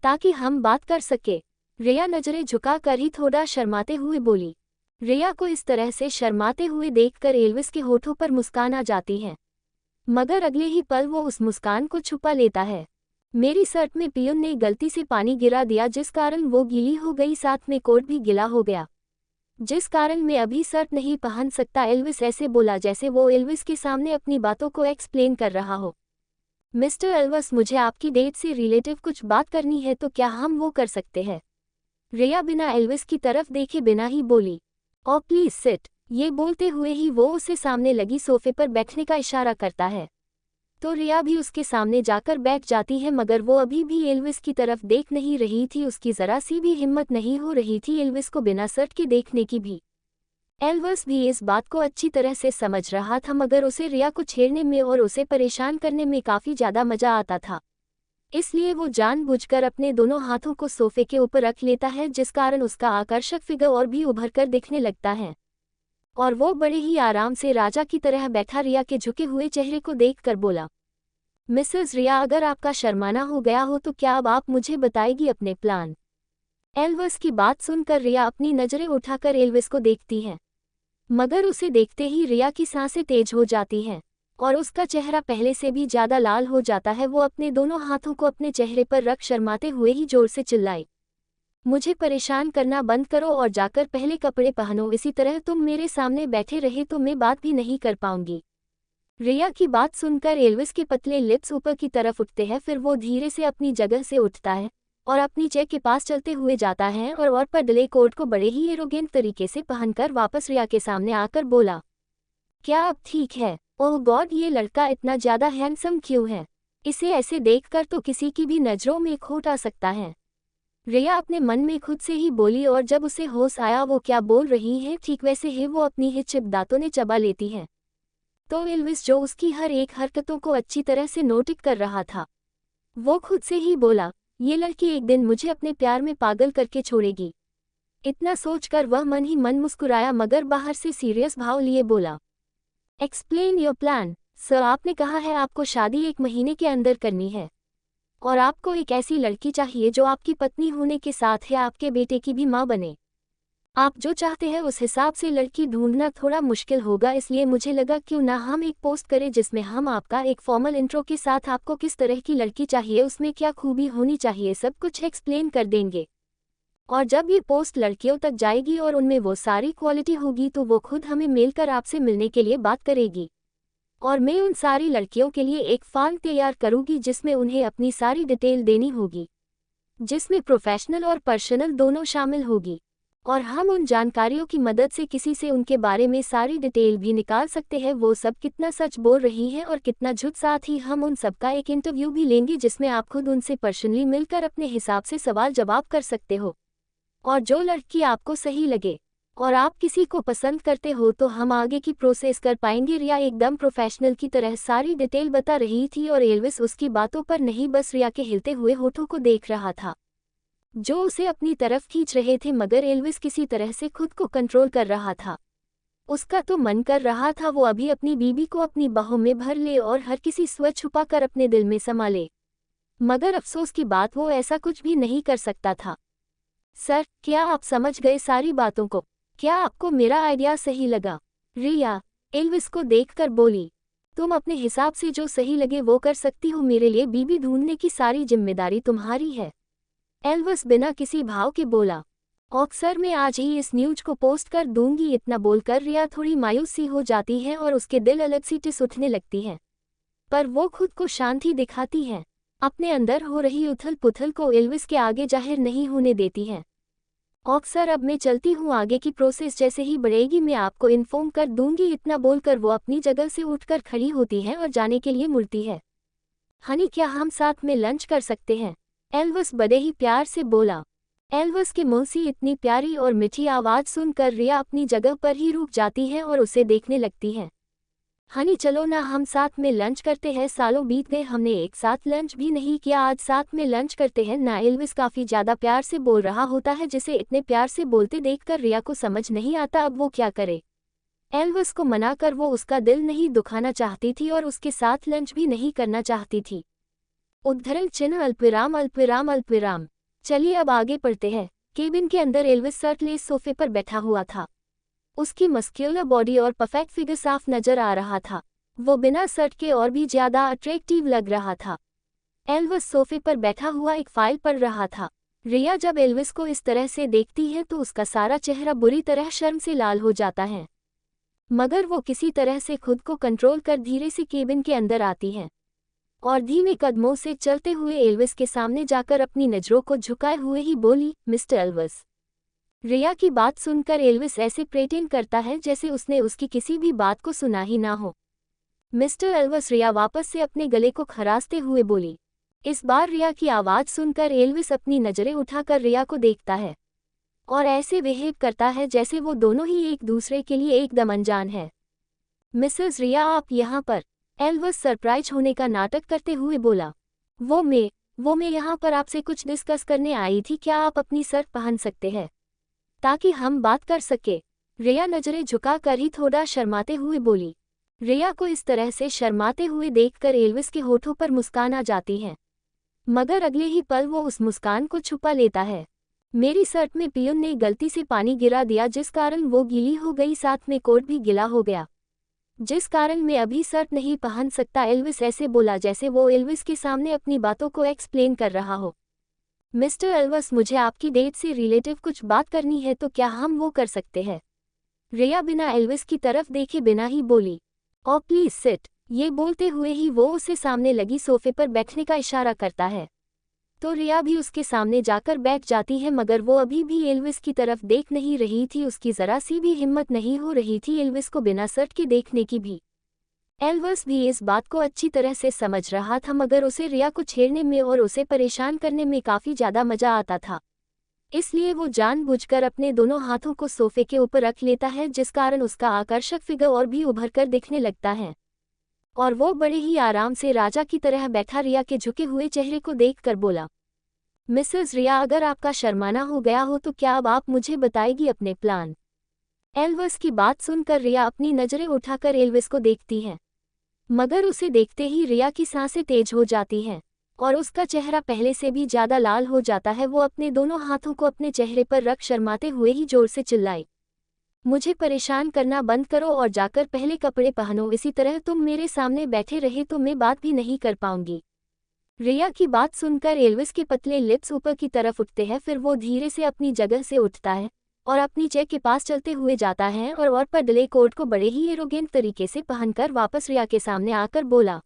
S1: ताकि हम बात कर सके? रिया नजरें झुकाकर ही थोड़ा शर्माते हुए बोली। रिया को इस तरह से शर्माते हुए देखकर एल्विस के होठों पर मुस्कान आ जाती है, मगर अगले ही पल वो उस मुस्कान को छुपा लेता है। मेरी शर्ट में पियून ने गलती से पानी गिरा दिया जिस कारण वो गीली हो गई, साथ में कोट भी गिला हो गया, जिस कारण मैं अभी शर्ट नहीं पहन सकता। एल्विस ऐसे बोला जैसे वो एल्विस के सामने अपनी बातों को एक्सप्लेन कर रहा हो। मिस्टर एल्विस, मुझे आपकी डेट से रिलेटिव कुछ बात करनी है, तो क्या हम वो कर सकते हैं? रिया बिना एल्विस की तरफ देखे बिना ही बोली। ओ प्लीज सिट। ये बोलते हुए ही वो उसे सामने लगी सोफे पर बैठने का इशारा करता है, तो रिया भी उसके सामने जाकर बैठ जाती है, मगर वो अभी भी एल्विस की तरफ देख नहीं रही थी। उसकी जरा सी भी हिम्मत नहीं हो रही थी एल्विस को बिना शर्ट के देखने की भी। एल्विस भी इस बात को अच्छी तरह से समझ रहा था, मगर उसे रिया को छेड़ने में और उसे परेशान करने में काफ़ी ज़्यादा मज़ा आता था। इसलिए वो जानबूझकर अपने दोनों हाथों को सोफे के ऊपर रख लेता है, जिस कारण उसका आकर्षक फिगर और भी उभर कर दिखने लगता है और वो बड़े ही आराम से राजा की तरह बैठा रिया के झुके हुए चेहरे को देखकर बोला, मिसेस रिया, अगर आपका शर्माना हो गया हो तो क्या अब आप मुझे बताएगी अपने प्लान? एल्विस की बात सुनकर रिया अपनी नज़रें उठाकर एल्विस को देखती है, मगर उसे देखते ही रिया की सांसें तेज हो जाती हैं और उसका चेहरा पहले से भी ज़्यादा लाल हो जाता है। वो अपने दोनों हाथों को अपने चेहरे पर रख शर्माते हुए ही जोर से चिल्लाई, मुझे परेशान करना बंद करो और जाकर पहले कपड़े पहनो, इसी तरह तुम मेरे सामने बैठे रहे तो मैं बात भी नहीं कर पाऊंगी। रिया की बात सुनकर एल्विस के पतले लिप्स ऊपर की तरफ उठते हैं, फिर वो धीरे से अपनी जगह से उठता है और अपनी चेयर के पास चलते हुए जाता है और पर डले कोट को बड़े ही एरोगेंट तरीके से पहनकर वापस रिया के सामने आकर बोला, क्या अब ठीक है? ओह गॉड, ये लड़का इतना ज़्यादा हैंडसम क्यों है? इसे ऐसे देखकर तो किसी की भी नज़रों में खोट आ सकता है। रिया अपने मन में खुद से ही बोली और जब उसे होश आया वो क्या बोल रही है ठीक वैसे ही वो अपनी ही चिप दांतों ने चबा लेती है। तो एल्विस, जो उसकी हर एक हरकतों को अच्छी तरह से नोटिस कर रहा था, वो खुद से ही बोला, ये लड़की एक दिन मुझे अपने प्यार में पागल करके छोड़ेगी। इतना सोचकर वह मन ही मन मुस्कुराया, मगर बाहर से सीरियस भाव लिए बोला, एक्सप्लेन योर प्लान। सर, आपने कहा है आपको शादी 1 महीने के अंदर करनी है और आपको एक ऐसी लड़की चाहिए जो आपकी पत्नी होने के साथ है आपके बेटे की भी माँ बने। आप जो चाहते हैं उस हिसाब से लड़की ढूंढना थोड़ा मुश्किल होगा, इसलिए मुझे लगा क्यों ना हम एक पोस्ट करें जिसमें हम आपका एक फॉर्मल इंट्रो के साथ आपको किस तरह की लड़की चाहिए, उसमें क्या खूबी होनी चाहिए, सब कुछ एक्सप्लेन कर देंगे। और जब ये पोस्ट लड़कियों तक जाएगी और उनमें वो सारी क्वालिटी होगी तो वो खुद हमें मेल कर आपसे मिलने के लिए बात करेगी और मैं उन सारी लड़कियों के लिए एक फॉर्म तैयार करूंगी जिसमें उन्हें अपनी सारी डिटेल देनी होगी, जिसमें प्रोफेशनल और पर्सनल दोनों शामिल होगी और हम उन जानकारियों की मदद से किसी से उनके बारे में सारी डिटेल भी निकाल सकते हैं, वो सब कितना सच बोल रही हैं और कितना झूठ। साथ ही हम उन सब का एक इंटरव्यू भी लेंगे जिसमें आप खुद उनसे पर्सनली मिलकर अपने हिसाब से सवाल जवाब कर सकते हो और जो लड़की आपको सही लगे और आप किसी को पसंद करते हो तो हम आगे की प्रोसेस कर पाएंगे। रिया एकदम प्रोफेशनल की तरह सारी डिटेल बता रही थी और एल्विस उसकी बातों पर नहीं बस रिया के हिलते हुए होठों को देख रहा था जो उसे अपनी तरफ खींच रहे थे, मगर एल्विस किसी तरह से खुद को कंट्रोल कर रहा था। उसका तो मन कर रहा था वो अभी अपनी बीबी को अपनी बाहों में भर ले और हर किसी स्व छुपा कर अपने दिल में समा ले, मगर अफसोस की बात वो ऐसा कुछ भी नहीं कर सकता था। सर, क्या आप समझ गए सारी बातों को? क्या आपको मेरा आइडिया सही लगा? रिया एल्विस को देखकर बोली, तुम अपने हिसाब से जो सही लगे वो कर सकती हो, मेरे लिए बीबी ढूंढने की सारी जिम्मेदारी तुम्हारी है। एल्विस बिना किसी भाव के बोला, सर मैं आज ही इस न्यूज को पोस्ट कर दूंगी। इतना बोलकर रिया थोड़ी मायूस सी हो जाती है और उसके दिल अलग सी टिस उठने लगती है, पर वो खुद को शांति दिखाती है, अपने अंदर हो रही उथल पुथल को एल्विस के आगे जाहिर नहीं होने देती है। सर अब मैं चलती हूँ, आगे की प्रोसेस जैसे ही बढ़ेगी मैं आपको इन्फॉर्म कर दूंगी। इतना बोलकर वो अपनी जगह से उठकर खड़ी होती है और जाने के लिए मुड़ती है। हनी क्या हम साथ में लंच कर सकते हैं? एल्विस बड़े ही प्यार से बोला। एल्विस के मुंह से इतनी प्यारी और मीठी आवाज़ सुनकर रिया अपनी जगह पर ही रुक जाती है और उसे देखने लगती है। हनी चलो ना हम साथ में लंच करते हैं, सालों बीत गए हमने एक साथ लंच भी नहीं किया, आज साथ में लंच करते हैं ना। एल्विस काफ़ी ज़्यादा प्यार से बोल रहा होता है जिसे इतने प्यार से बोलते देखकर रिया को समझ नहीं आता अब वो क्या करे। एल्विस को मना कर वो उसका दिल नहीं दुखाना चाहती थी और उसके साथ लंच भी नहीं करना चाहती थी। उद्धरण चिन्ह अल्पविराम अल्पविराम अल्पविराम। चलिए अब आगे पढ़ते हैं। केबिन के अंदर एल्विस शर्टलेस सोफे पर बैठा हुआ था। उसकी मस्क्यूलर बॉडी और परफेक्ट फिगर साफ नजर आ रहा था। वो बिना शर्ट के और भी ज्यादा अट्रैक्टिव लग रहा था। एल्विस सोफे पर बैठा हुआ एक फाइल पढ़ रहा था। रिया जब एल्विस को इस तरह से देखती है तो उसका सारा चेहरा बुरी तरह शर्म से लाल हो जाता है, मगर वो किसी तरह से खुद को कंट्रोल कर धीरे से केबिन के अंदर आती है और धीमे कदमों से चलते हुए एल्विस के सामने जाकर अपनी नजरों को झुकाए हुए ही बोली, मिस्टर एल्विस। रिया की बात सुनकर एल्विस ऐसे प्रेटेंड करता है जैसे उसने उसकी किसी भी बात को सुना ही ना हो। मिस्टर एल्विस, रिया वापस से अपने गले को खराशते हुए बोली। इस बार रिया की आवाज़ सुनकर एल्विस अपनी नज़रें उठाकर रिया को देखता है और ऐसे बिहेव करता है जैसे वो दोनों ही एक दूसरे के लिए एकदम अनजान है। मिसेस रिया आप यहाँ पर? एल्विस सरप्राइज होने का नाटक करते हुए बोला। वो मैं यहाँ पर आपसे कुछ डिस्कस करने आई थी, क्या आप अपनी शर्ट पहन सकते हैं ताकि हम बात कर सके? रिया नजरें झुकाकर ही थोड़ा शर्माते हुए बोली। रिया को इस तरह से शर्माते हुए देखकर एल्विस के होठों पर मुस्कान आ जाती है, मगर अगले ही पल वो उस मुस्कान को छुपा लेता है। मेरी शर्ट में पियून ने गलती से पानी गिरा दिया जिस कारण वो गीली हो गई, साथ में कोट भी गीला हो गया, जिस कारण मैं अभी शर्ट नहीं पहन सकता। एल्विस ऐसे बोला जैसे वो एल्विस के सामने अपनी बातों को एक्सप्लेन कर रहा हो। मिस्टर एल्विस, मुझे आपकी डेट से रिलेटिव कुछ बात करनी है, तो क्या हम वो कर सकते हैं? रिया बिना एल्विस की तरफ देखे बिना ही बोली। ओ प्लीज सिट। ये बोलते हुए ही वो उसे सामने लगी सोफे पर बैठने का इशारा करता है, तो रिया भी उसके सामने जाकर बैठ जाती है, मगर वो अभी भी एल्विस की तरफ देख नहीं रही थी। उसकी जरा सी भी हिम्मत नहीं हो रही थी एल्विस को बिना शर्ट के देखने की भी। एल्विस भी इस बात को अच्छी तरह से समझ रहा था, मगर उसे रिया को छेड़ने में और उसे परेशान करने में काफ़ी ज़्यादा मज़ा आता था, इसलिए वो जानबूझकर अपने दोनों हाथों को सोफे के ऊपर रख लेता है, जिस कारण उसका आकर्षक फिगर और भी उभर कर दिखने लगता है और वो बड़े ही आराम से राजा की तरह बैठा रिया के झुके हुए चेहरे को देखकर बोला। मिसेस रिया, अगर आपका शर्माना हो गया हो तो क्या अब आप मुझे बताएगी अपने प्लान? एल्विस की बात सुनकर रिया अपनी नज़रें उठाकर एल्विस को देखती है, मगर उसे देखते ही रिया की सांसें तेज हो जाती हैं और उसका चेहरा पहले से भी ज़्यादा लाल हो जाता है। वो अपने दोनों हाथों को अपने चेहरे पर रख शर्माते हुए ही जोर से चिल्लाई, मुझे परेशान करना बंद करो और जाकर पहले कपड़े पहनो, इसी तरह तुम मेरे सामने बैठे रहे तो मैं बात भी नहीं कर पाऊंगी। रिया की बात सुनकर एल्विस के पतले लिप्स ऊपर की तरफ उठते हैं, फिर वो धीरे से अपनी जगह से उठता है और अपनी चेक के पास चलते हुए जाता है और पर डले कोट को बड़े ही एरोगेंट तरीके से पहनकर वापस रिया के सामने आकर बोला,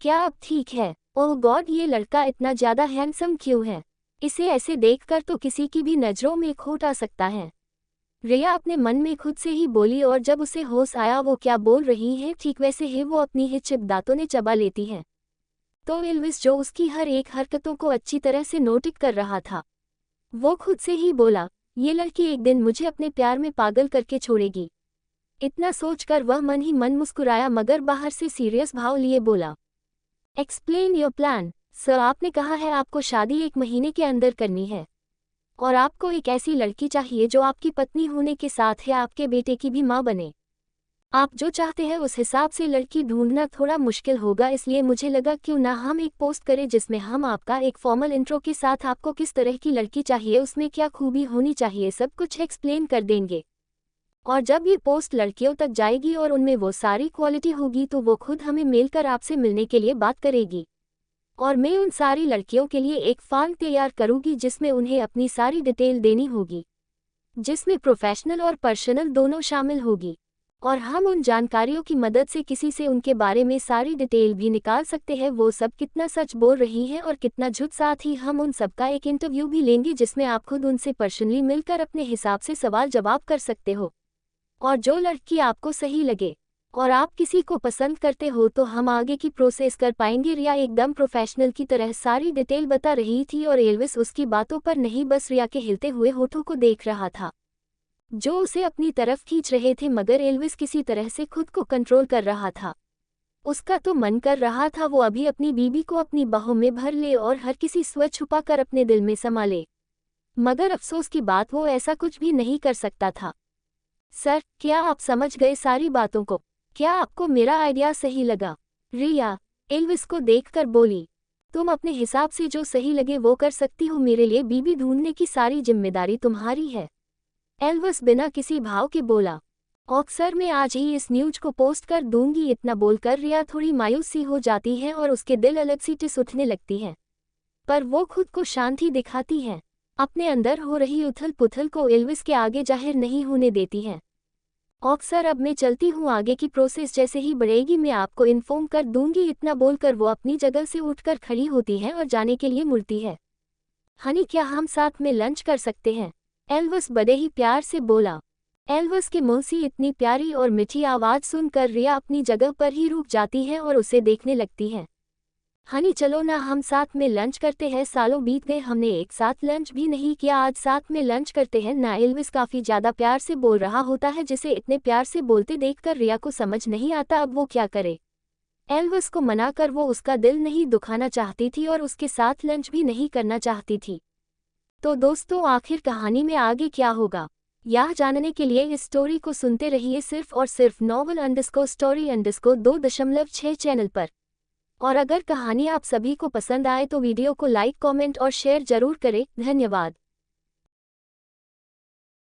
S1: क्या अब ठीक है? ओह गॉड, ये लड़का इतना ज़्यादा हैंडसम क्यों है? इसे ऐसे देखकर तो किसी की भी नज़रों में खोट आ सकता है। रिया अपने मन में खुद से ही बोली और जब उसे होश आया वो क्या बोल रही है ठीक वैसे ही वो अपनी ही चिप दांतों ने चबा लेती है, तो एल्विस जो उसकी हर एक हरकतों को अच्छी तरह से नोटिस कर रहा था, वो खुद से ही बोला, ये लड़की एक दिन मुझे अपने प्यार में पागल करके छोड़ेगी। इतना सोचकर वह मन ही मन मुस्कुराया, मगर बाहर से सीरियस भाव लिए बोला, एक्सप्लेन योर प्लान। सर, आपने कहा है आपको शादी 1 महीने के अंदर करनी है और आपको एक ऐसी लड़की चाहिए जो आपकी पत्नी होने के साथ है आपके बेटे की भी माँ बने। आप जो चाहते हैं उस हिसाब से लड़की ढूंढना थोड़ा मुश्किल होगा, इसलिए मुझे लगा क्यों ना हम एक पोस्ट करें जिसमें हम आपका एक फॉर्मल इंट्रो के साथ आपको किस तरह की लड़की चाहिए, उसमें क्या खूबी होनी चाहिए, सब कुछ एक्सप्लेन कर देंगे। और जब ये पोस्ट लड़कियों तक जाएगी और उनमें वो सारी क्वालिटी होगी तो वो खुद हमें मेल कर आपसे मिलने के लिए बात करेगी और मैं उन सारी लड़कियों के लिए एक फॉर्म तैयार करूंगी जिसमें उन्हें अपनी सारी डिटेल देनी होगी, जिसमें प्रोफेशनल और पर्सनल दोनों शामिल होगी। और हम उन जानकारियों की मदद से किसी से उनके बारे में सारी डिटेल भी निकाल सकते हैं, वो सब कितना सच बोल रही है और कितना झूठ। साथ ही हम उन सब का एक इंटरव्यू भी लेंगे जिसमें आप खुद उनसे पर्सनली मिलकर अपने हिसाब से सवाल जवाब कर सकते हो। और जो लड़की आपको सही लगे और आप किसी को पसंद करते हो तो हम आगे की प्रोसेस कर पाएंगे। रिया एकदम प्रोफेशनल की तरह सारी डिटेल बता रही थी और एल्विस उसकी बातों पर नहीं बस रिया के हिलते हुए होठों को देख रहा था जो उसे अपनी तरफ खींच रहे थे, मगर एल्विस किसी तरह से खुद को कंट्रोल कर रहा था। उसका तो मन कर रहा था वो अभी अपनी बीबी को अपनी बाहों में भर ले और हर किसी स्व छुपा कर अपने दिल में समा ले, मगर अफसोस की बात वो ऐसा कुछ भी नहीं कर सकता था। सर, क्या आप समझ गए सारी बातों को? क्या आपको मेरा आइडिया सही लगा? रिया एल्विस को देखकर बोली, तुम अपने हिसाब से जो सही लगे वो कर सकती हो, मेरे लिए बीबी ढूंढने की सारी जिम्मेदारी तुम्हारी है। एल्विस बिना किसी भाव के बोला, सर मैं आज ही इस न्यूज को पोस्ट कर दूंगी। इतना बोलकर रिया थोड़ी मायूस सी हो जाती है और उसके दिल अलग सी टिस उठने लगती है, पर वो खुद को शांति दिखाती है। अपने अंदर हो रही उथल पुथल को एल्विस के आगे जाहिर नहीं होने देती है। सर अब मैं चलती हूँ, आगे की प्रोसेस जैसे ही बढ़ेगी मैं आपको इन्फॉर्म कर दूंगी। इतना बोलकर वो अपनी जगह से उठकर खड़ी होती है और जाने के लिए मुड़ती है। हनी, क्या हम साथ में लंच कर सकते हैं? एल्विस बड़े ही प्यार से बोला। एल्विस के मुंह से इतनी प्यारी और मीठी आवाज़ सुनकर रिया अपनी जगह पर ही रुक जाती है और उसे देखने लगती है। हनी चलो ना, हम साथ में लंच करते हैं, सालों बीत गए हमने एक साथ लंच भी नहीं किया, आज साथ में लंच करते हैं ना। एल्विस काफ़ी ज़्यादा प्यार से बोल रहा होता है जिसे इतने प्यार से बोलते देखकर रिया को समझ नहीं आता अब वो क्या करे। एल्विस को मना कर वो उसका दिल नहीं दुखाना चाहती थी और उसके साथ लंच भी नहीं करना चाहती थी। तो दोस्तों, आखिर कहानी में आगे क्या होगा यह जानने के लिए इस स्टोरी को सुनते रहिए सिर्फ और सिर्फ novel_story_2.6 चैनल पर। और अगर कहानी आप सभी को पसंद आए तो वीडियो को लाइक, कमेंट और शेयर जरूर करें। धन्यवाद।